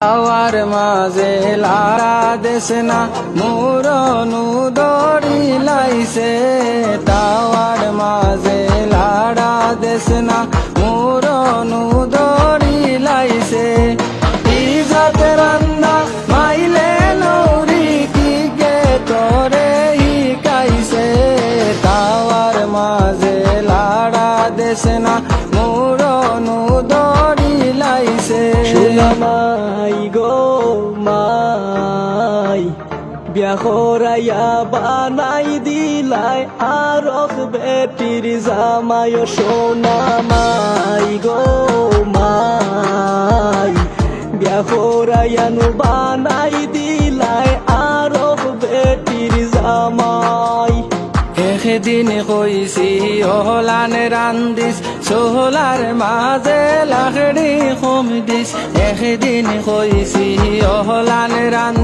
hour মাঝে লারা দেশে না মুরনু দড়ি লাইছে তাওয়ার মাঝে লারা দেশে না মুরনু দড়ি লাইছে ইজাতে রান্না মাইলে নৌরি কি গে তোরে হিকাইছে তাওয়ার মাঝে লারা দেশে না মুরনু দড়ি লাইছে মাই গো মাই বিয়া করাইয়া বানাই দিলাই আরক বেটির জামাই সোনা মাই গো মাই বিয়া করাইয়া নু বানাই দিলাই আরক বেটির জামাই একদিন কইছি ওহলান রান্দিস সোহলার মাঝে লাখড়ি কম দিস একদিন কইছি ওহলান রান্দিস